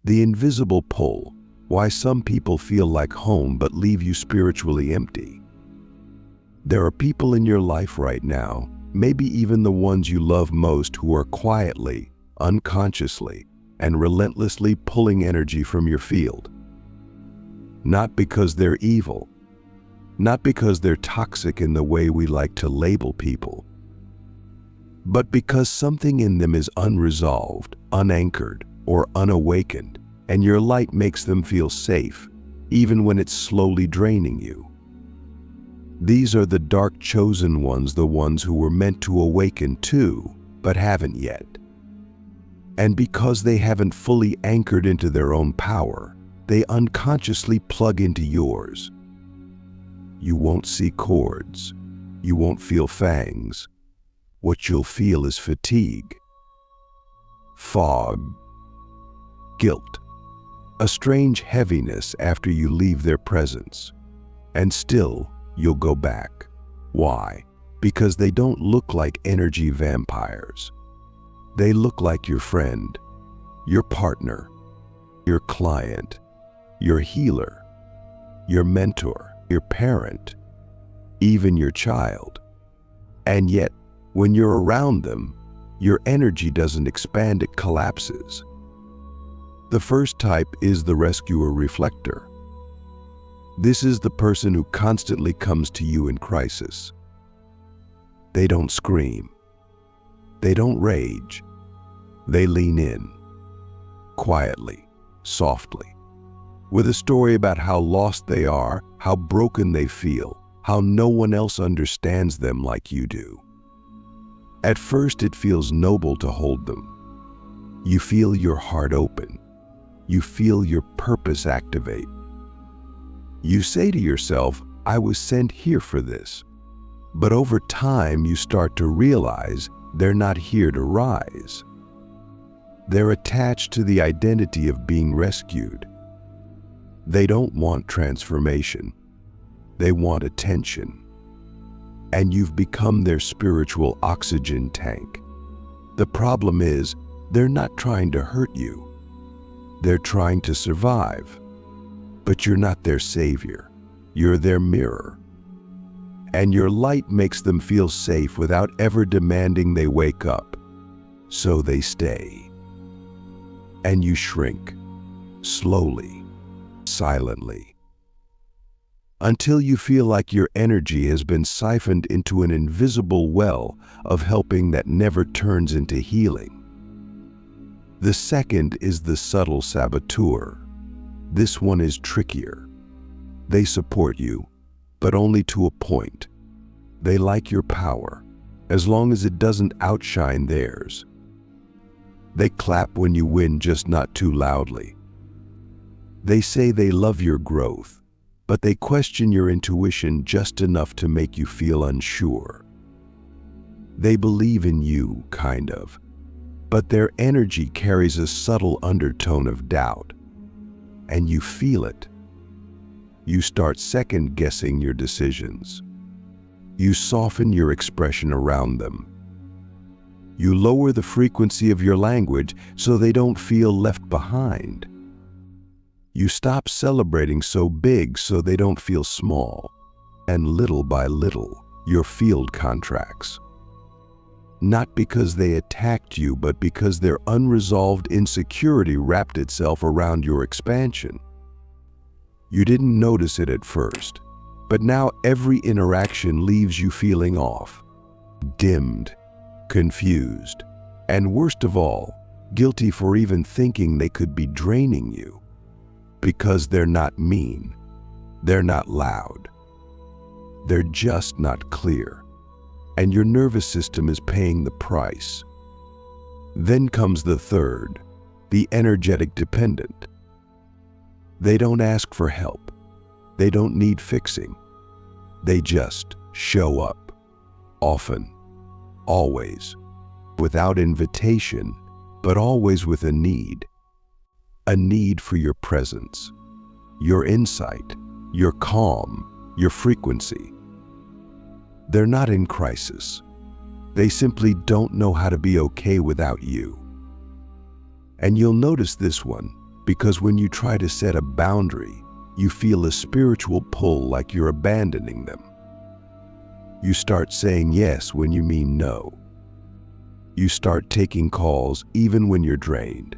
The invisible pull, why some people feel like home but leave you spiritually empty. There are people in your life right now, maybe even the ones you love most, who are quietly, unconsciously, and relentlessly pulling energy from your field. Not because they're evil, not because they're toxic in the way we like to label people, but because something in them is unresolved, unanchored, or unawakened, and your light makes them feel safe, even when it's slowly draining you. These are the dark chosen ones, the ones who were meant to awaken too, but haven't yet. And because they haven't fully anchored into their own power, they unconsciously plug into yours. You won't see cords. You won't feel fangs. What you'll feel is fatigue, fog, guilt, a strange heaviness after you leave their presence. And still, you'll go back. Why? Because they don't look like energy vampires. They look like your friend, your partner, your client, your healer, your mentor, your parent, even your child. And yet, when you're around them, your energy doesn't expand, it collapses. The first type is the rescuer reflector. This is the person who constantly comes to you in crisis. They don't scream. They don't rage. They lean in, quietly, softly, with a story about how lost they are, how broken they feel, how no one else understands them like you do. At first, it feels noble to hold them. You feel your heart open. You feel your purpose activate. You say to yourself, I was sent here for this. But over time, you start to realize they're not here to rise. They're attached to the identity of being rescued. They don't want transformation. They want attention. And you've become their spiritual oxygen tank. The problem is, they're not trying to hurt you. They're trying to survive. But you're not their savior. You're their mirror. And your light makes them feel safe without ever demanding they wake up. So they stay. And you shrink, slowly, silently, until you feel like your energy has been siphoned into an invisible well of helping that never turns into healing. The second is the subtle saboteur. This one is trickier. They support you, but only to a point. They like your power, as long as it doesn't outshine theirs. They clap when you win, just not too loudly. They say they love your growth, but they question your intuition just enough to make you feel unsure. They believe in you, kind of, but their energy carries a subtle undertone of doubt, and you feel it. You start second-guessing your decisions. You soften your expression around them. You lower the frequency of your language so they don't feel left behind. You stop celebrating so big so they don't feel small. And little by little, your field contracts. Not because they attacked you, but because their unresolved insecurity wrapped itself around your expansion. You didn't notice it at first, but now every interaction leaves you feeling off, dimmed, confused, and worst of all, guilty for even thinking they could be draining you. Because they're not mean, they're not loud, they're just not clear, and your nervous system is paying the price. Then comes the third, the energetic dependent. They don't ask for help. They don't need fixing. They just show up, often, always, without invitation, but always with a need for your presence, your insight, your calm, your frequency. They're not in crisis. They simply don't know how to be okay without you. And you'll notice this one. Because when you try to set a boundary, you feel a spiritual pull like you're abandoning them. You start saying yes when you mean no. You start taking calls even when you're drained.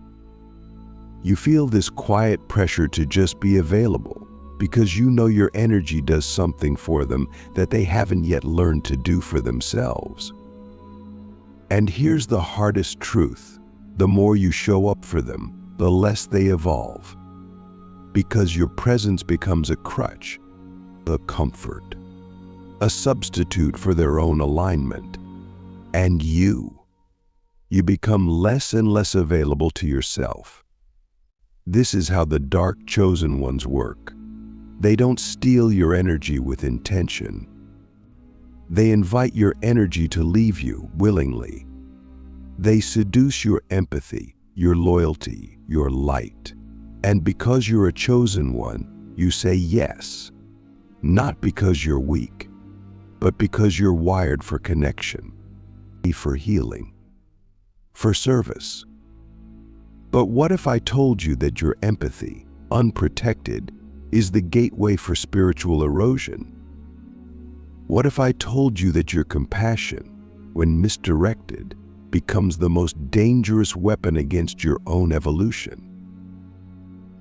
You feel this quiet pressure to just be available because you know your energy does something for them that they haven't yet learned to do for themselves. And here's the hardest truth: the more you show up for them, the less they evolve. Because your presence becomes a crutch, a comfort, a substitute for their own alignment. And you become less and less available to yourself. This is how the dark chosen ones work. They don't steal your energy with intention. They invite your energy to leave you willingly. They seduce your empathy, your loyalty, your light. And because you're a chosen one, you say yes. Not because you're weak, but because you're wired for connection, for healing, for service. But what if I told you that your empathy, unprotected, is the gateway for spiritual erosion? What if I told you that your compassion, when misdirected, becomes the most dangerous weapon against your own evolution?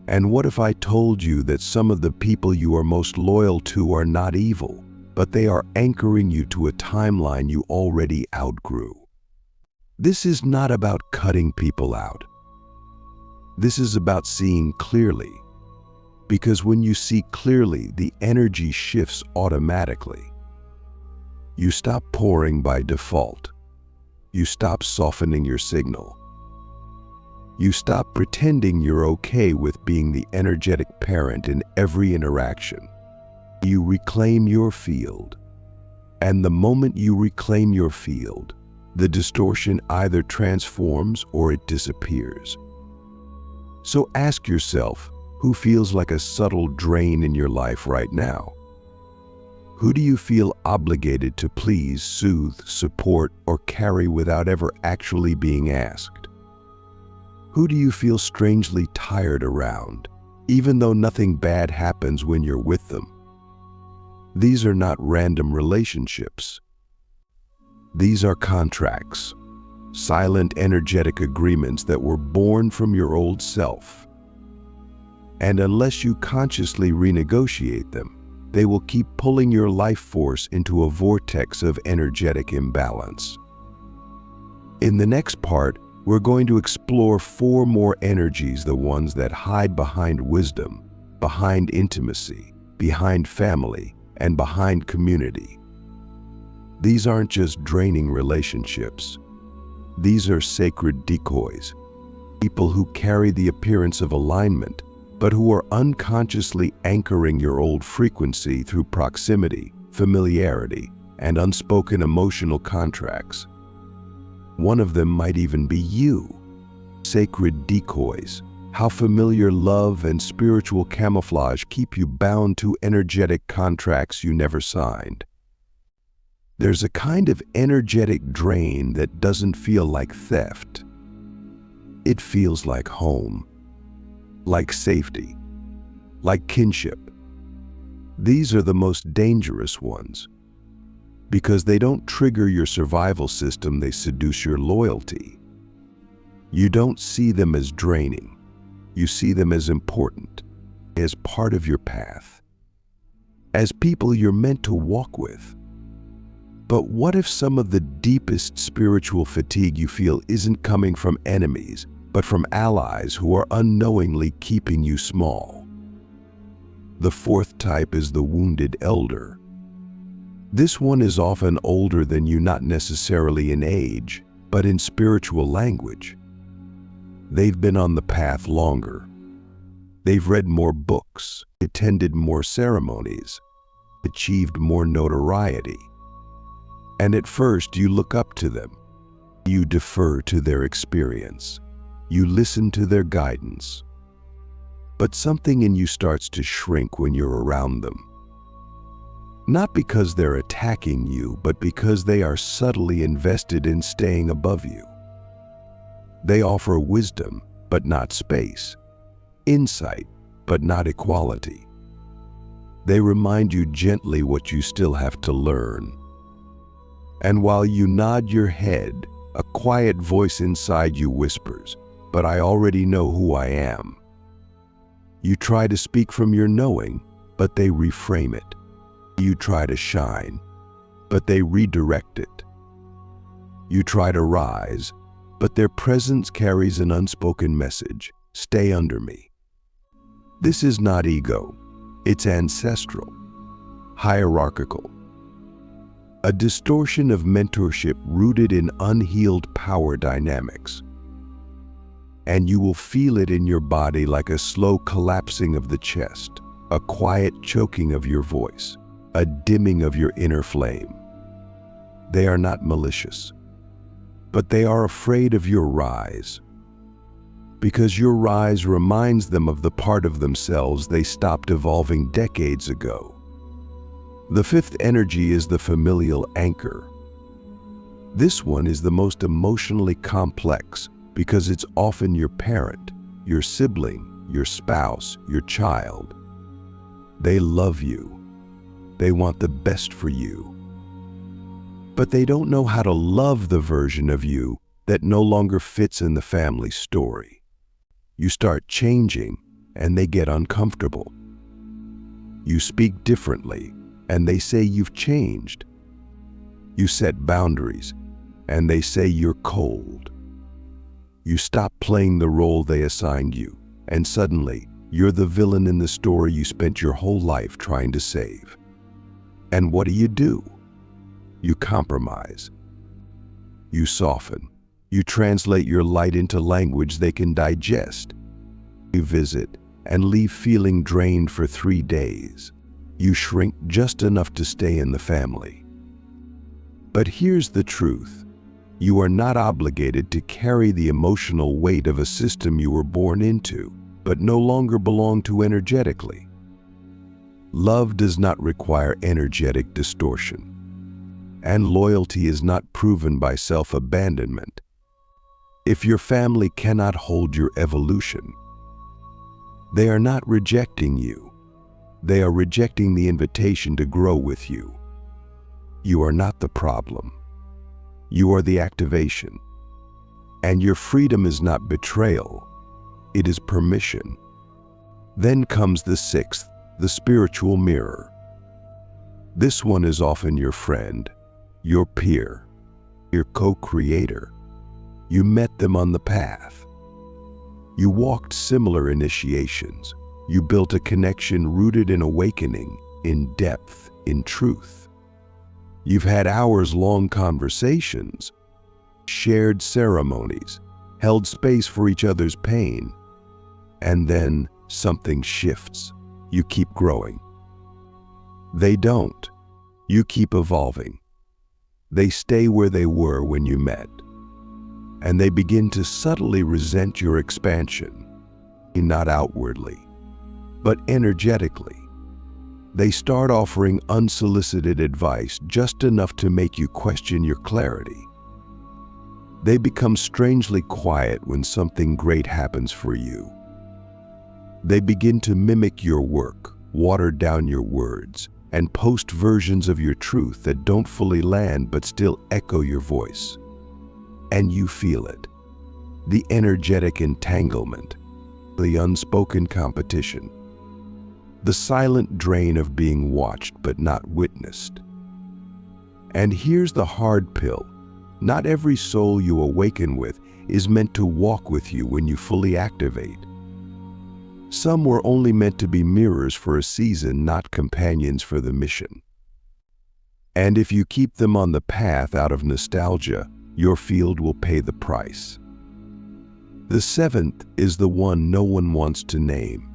And what if I told you that some of the people you are most loyal to are not evil, but they are anchoring you to a timeline you already outgrew? This is not about cutting people out. This is about seeing clearly. Because when you see clearly, the energy shifts automatically. You stop pouring by default. You stop softening your signal. You stop pretending you're okay with being the energetic parent in every interaction. You reclaim your field. And the moment you reclaim your field, the distortion either transforms or it disappears. So ask yourself, who feels like a subtle drain in your life right now? Who do you feel obligated to please, soothe, support, or carry without ever actually being asked? Who do you feel strangely tired around, even though nothing bad happens when you're with them? These are not random relationships. These are contracts, silent energetic agreements that were born from your old self. And unless you consciously renegotiate them, they will keep pulling your life force into a vortex of energetic imbalance. In the next part, we're going to explore 4 more energies, the ones that hide behind wisdom, behind intimacy, behind family, and behind community. These aren't just draining relationships. These are sacred decoys, people who carry the appearance of alignment, but who are unconsciously anchoring your old frequency through proximity, familiarity, and unspoken emotional contracts. One of them might even be you. Sacred decoys, how familiar love and spiritual camouflage keep you bound to energetic contracts you never signed. There's a kind of energetic drain that doesn't feel like theft. It feels like home, like safety, like kinship. These are the most dangerous ones because they don't trigger your survival system, they seduce your loyalty. You don't see them as draining. You see them as important, as part of your path, as people you're meant to walk with. But what if some of the deepest spiritual fatigue you feel isn't coming from enemies, but from allies who are unknowingly keeping you small? The 4th type is the wounded elder. This one is often older than you, not necessarily in age, but in spiritual language. They've been on the path longer. They've read more books, attended more ceremonies, achieved more notoriety. And at first you look up to them. You defer to their experience. You listen to their guidance. But something in you starts to shrink when you're around them. Not because they're attacking you, but because they are subtly invested in staying above you. They offer wisdom, but not space. insight, but not equality. They remind you gently what you still have to learn. And while you nod your head, a quiet voice inside you whispers, "But I already know who I am." You try to speak from your knowing, but they reframe it. You try to shine, but they redirect it. You try to rise, but their presence carries an unspoken message: "Stay under me." This is not ego, it's ancestral, hierarchical. A distortion of mentorship rooted in unhealed power dynamics. And you will feel it in your body like a slow collapsing of the chest, a quiet choking of your voice, a dimming of your inner flame. They are not malicious, but they are afraid of your rise. Because your rise reminds them of the part of themselves they stopped evolving decades ago. The fifth energy is the familial anchor. This one is the most emotionally complex because it's often your parent, your sibling, your spouse, your child. They love you. They want the best for you. But they don't know how to love the version of you that no longer fits in the family story. You start changing and they get uncomfortable. You speak differently and they say you've changed. You set boundaries and they say you're cold. You stop playing the role they assigned you, and suddenly you're the villain in the story you spent your whole life trying to save. And what do? You compromise. You soften. You translate your light into language they can digest. You visit and leave feeling drained for 3 days. You shrink just enough to stay in the family. But here's the truth. You are not obligated to carry the emotional weight of a system you were born into, but no longer belong to energetically. Love does not require energetic distortion, and loyalty is not proven by self-abandonment. If your family cannot hold your evolution, they are not rejecting you. They are rejecting the invitation to grow with you. You are not the problem. You are the activation. And your freedom is not betrayal. It is permission. Then comes the sixth, the spiritual mirror. This one is often your friend, your peer, your co-creator. You met them on the path. You walked similar initiations. You built a connection rooted in awakening, in depth, in truth. You've had hours-long conversations, shared ceremonies, held space for each other's pain. And then something shifts. You keep growing. They don't. You keep evolving. They stay where they were when you met. And they begin to subtly resent your expansion, not outwardly, but energetically. They start offering unsolicited advice just enough to make you question your clarity. They become strangely quiet when something great happens for you. They begin to mimic your work, water down your words, and post versions of your truth that don't fully land but still echo your voice. And you feel it. The energetic entanglement, the unspoken competition, the silent drain of being watched but not witnessed. And here's the hard pill. Not every soul you awaken with is meant to walk with you when you fully activate. Some were only meant to be mirrors for a season, not companions for the mission. And if you keep them on the path out of nostalgia, your field will pay the price. The seventh is the one no one wants to name.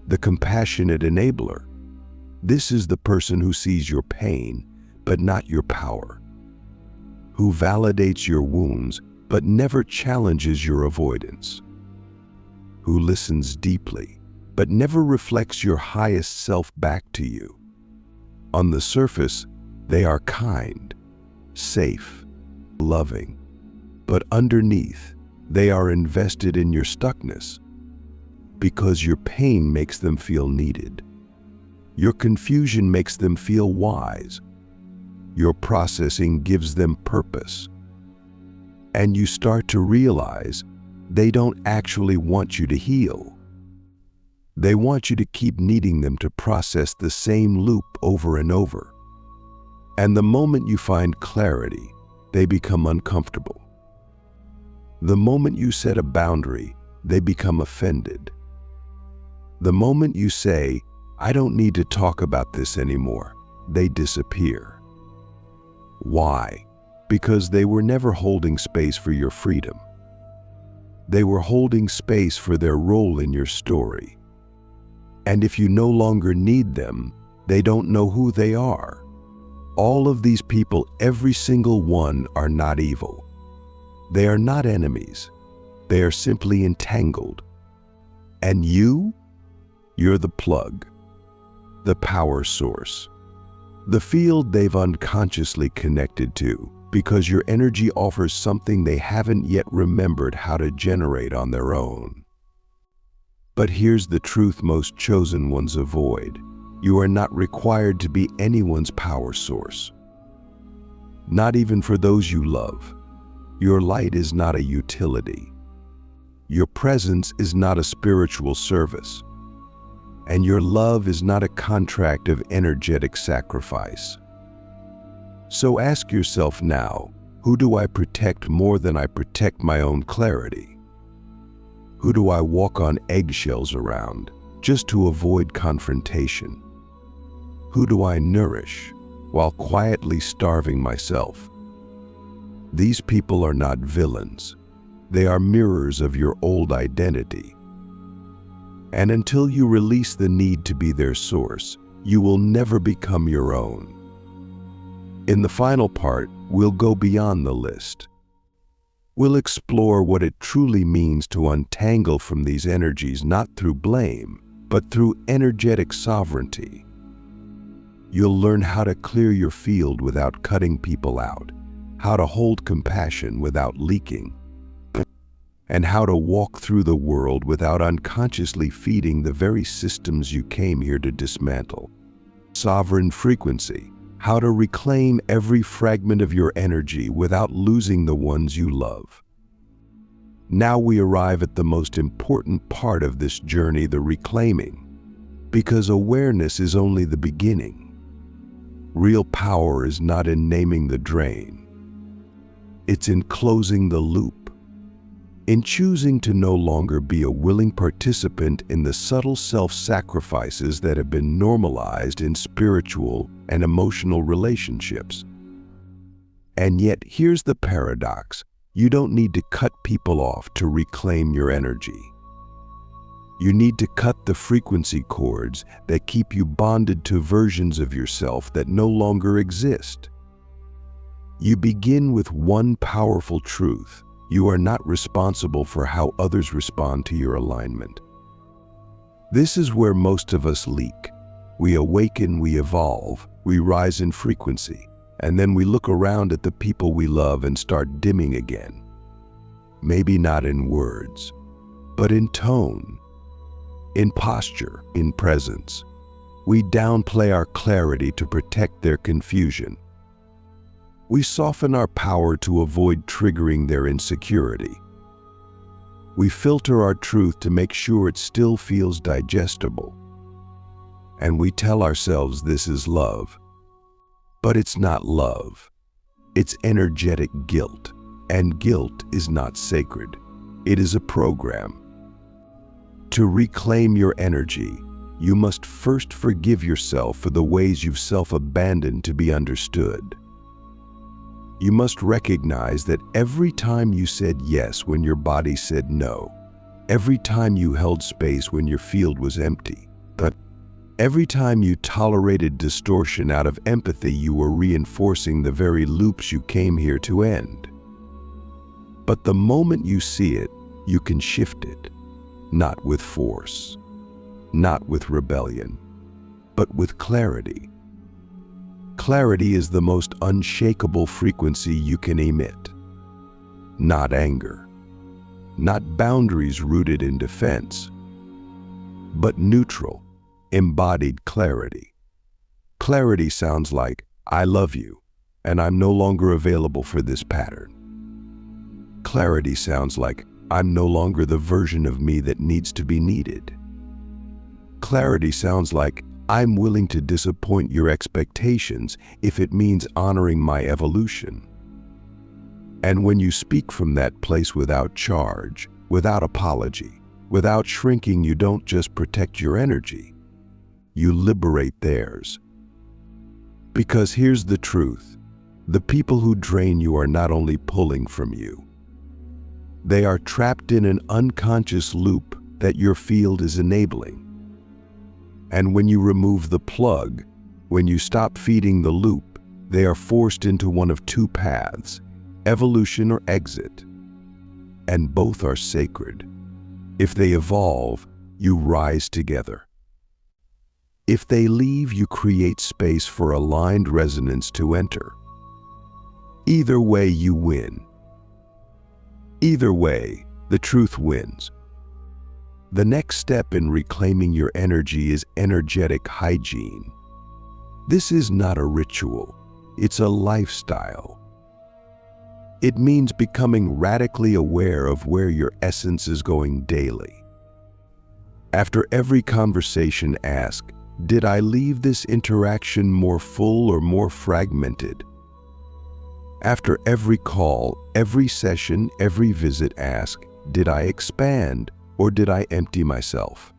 The compassionate enabler. This is the person who sees your pain, but not your power. Who validates your wounds, but never challenges your avoidance. Who listens deeply, but never reflects your highest self back to you. On the surface, they are kind, safe, loving, but underneath, they are invested in your stuckness. because your pain makes them feel needed. Your confusion makes them feel wise. Your processing gives them purpose. And you start to realize they don't actually want you to heal. They want you to keep needing them to process the same loop over and over. And the moment you find clarity, they become uncomfortable. The moment you set a boundary, they become offended. The moment you say, "I don't need to talk about this anymore," they disappear. Why? Because they were never holding space for your freedom. They were holding space for their role in your story. And if you no longer need them, they don't know who they are. All of these people, every single one, are not evil. They are not enemies. They are simply entangled. And you're the plug, the power source, the field they've unconsciously connected to, because your energy offers something they haven't yet remembered how to generate on their own. But here's the truth most chosen ones avoid. You are not required to be anyone's power source. Not even for those you love. Your light is not a utility. Your presence is not a spiritual service. And your love is not a contract of energetic sacrifice. So ask yourself now, who do I protect more than I protect my own clarity? Who do I walk on eggshells around just to avoid confrontation? Who do I nourish while quietly starving myself? These people are not villains. They are mirrors of your old identity. And until you release the need to be their source, you will never become your own. In the final part, we'll go beyond the list. We'll explore what it truly means to untangle from these energies, not through blame, but through energetic sovereignty. You'll learn how to clear your field without cutting people out, how to hold compassion without leaking, and how to walk through the world without unconsciously feeding the very systems you came here to dismantle. Sovereign frequency, how to reclaim every fragment of your energy without losing the ones you love. Now we arrive at the most important part of this journey, the reclaiming, because awareness is only the beginning. Real power is not in naming the drain. It's in closing the loop. In choosing to no longer be a willing participant in the subtle self-sacrifices that have been normalized in spiritual and emotional relationships. And yet, here's the paradox. You don't need to cut people off to reclaim your energy. You need to cut the frequency cords that keep you bonded to versions of yourself that no longer exist. You begin with one powerful truth. You are not responsible for how others respond to your alignment. This is where most of us leak. We awaken, we evolve, we rise in frequency, and then we look around at the people we love and start dimming again. Maybe not in words, but in tone, in posture, in presence. We downplay our clarity to protect their confusion. We soften our power to avoid triggering their insecurity. We filter our truth to make sure it still feels digestible. And we tell ourselves this is love. But it's not love. It's energetic guilt. And guilt is not sacred. It is a program. To reclaim your energy, you must first forgive yourself for the ways you've self-abandoned to be understood. You must recognize that every time you said yes when your body said no, every time you held space when your field was empty, but every time you tolerated distortion out of empathy, you were reinforcing the very loops you came here to end. But the moment you see it, you can shift it, not with force, not with rebellion, but with clarity. Clarity is the most unshakable frequency you can emit. Not anger, not boundaries rooted in defense, but neutral, embodied clarity. Clarity sounds like, I love you, and I'm no longer available for this pattern. Clarity sounds like, I'm no longer the version of me that needs to be needed. Clarity sounds like, I'm willing to disappoint your expectations if it means honoring my evolution. And when you speak from that place without charge, without apology, without shrinking, you don't just protect your energy, you liberate theirs. Because here's the truth, the people who drain you are not only pulling from you, they are trapped in an unconscious loop that your field is enabling. And when you remove the plug, when you stop feeding the loop, they are forced into one of two paths, evolution or exit. And both are sacred. If they evolve, you rise together. If they leave, you create space for aligned resonance to enter. Either way, you win. Either way, the truth wins. The next step in reclaiming your energy is energetic hygiene. This is not a ritual, it's a lifestyle. It means becoming radically aware of where your essence is going daily. After every conversation, ask, did I leave this interaction more full or more fragmented? After every call, every session, every visit, ask, did I expand or did I empty myself?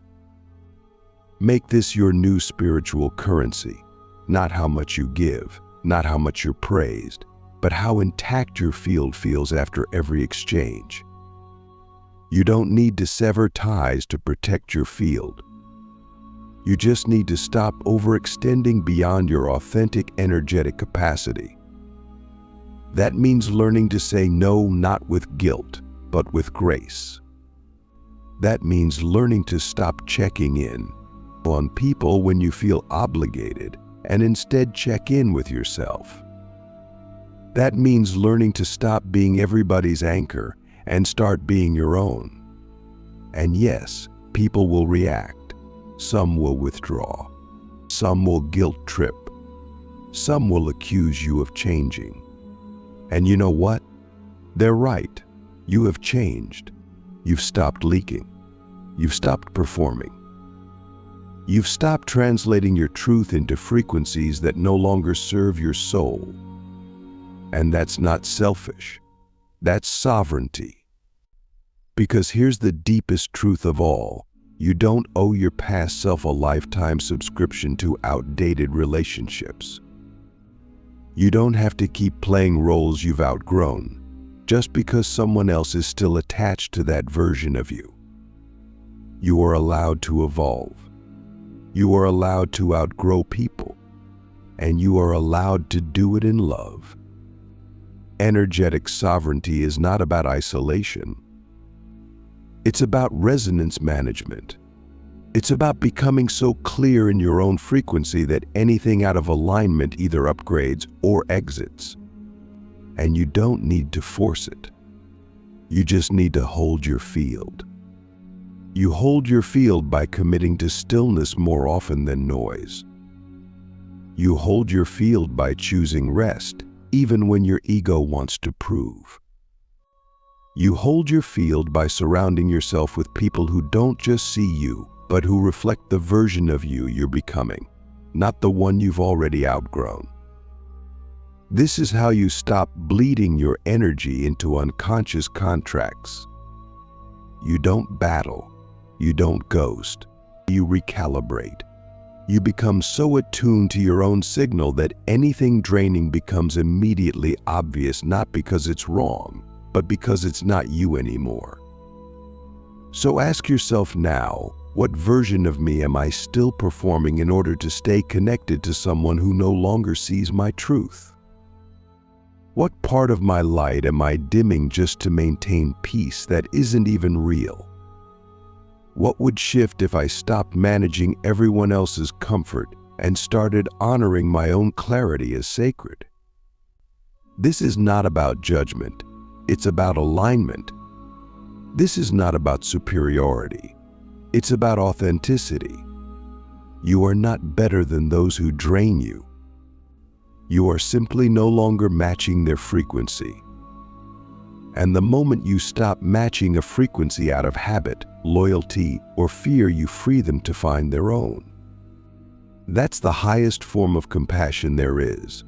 Make this your new spiritual currency, not how much you give, not how much you're praised, but how intact your field feels after every exchange. You don't need to sever ties to protect your field. You just need to stop overextending beyond your authentic energetic capacity. That means learning to say no, not with guilt, but with grace. That means learning to stop checking in on people when you feel obligated and instead check in with yourself. That means learning to stop being everybody's anchor and start being your own. And yes, people will react. Some will withdraw. Some will guilt trip. Some will accuse you of changing. And you know what? They're right. You have changed. You've stopped leaking. You've stopped performing. You've stopped translating your truth into frequencies that no longer serve your soul. And that's not selfish. That's sovereignty. Because here's the deepest truth of all. You don't owe your past self a lifetime subscription to outdated relationships. You don't have to keep playing roles you've outgrown just because someone else is still attached to that version of you. You are allowed to evolve. You are allowed to outgrow people. And you are allowed to do it in love. Energetic sovereignty is not about isolation. It's about resonance management. It's about becoming so clear in your own frequency that anything out of alignment either upgrades or exits. And you don't need to force it. You just need to hold your field. You hold your field by committing to stillness more often than noise. You hold your field by choosing rest, even when your ego wants to prove. You hold your field by surrounding yourself with people who don't just see you, but who reflect the version of you you're becoming, not the one you've already outgrown. This is how you stop bleeding your energy into unconscious contracts. You don't battle, you don't ghost, you recalibrate. You become so attuned to your own signal that anything draining becomes immediately obvious, not because it's wrong, but because it's not you anymore. So ask yourself now, what version of me am I still performing in order to stay connected to someone who no longer sees my truth? What part of my light am I dimming just to maintain peace that isn't even real? What would shift if I stopped managing everyone else's comfort and started honoring my own clarity as sacred? This is not about judgment. It's about alignment. This is not about superiority. It's about authenticity. You are not better than those who drain you. You are simply no longer matching their frequency. And the moment you stop matching a frequency out of habit, loyalty, or fear, you free them to find their own. That's the highest form of compassion there is.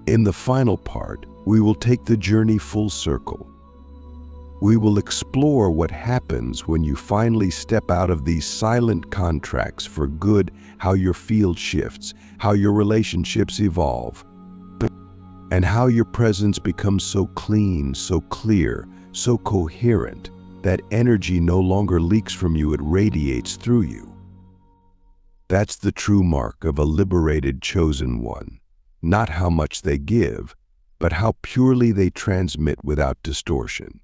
In the final part, we will take the journey full circle. We will explore what happens when you finally step out of these silent contracts for good, how your field shifts, how your relationships evolve, and how your presence becomes so clean, so clear, so coherent that energy no longer leaks from you, it radiates through you. That's the true mark of a liberated chosen one. Not how much they give, but how purely they transmit without distortion.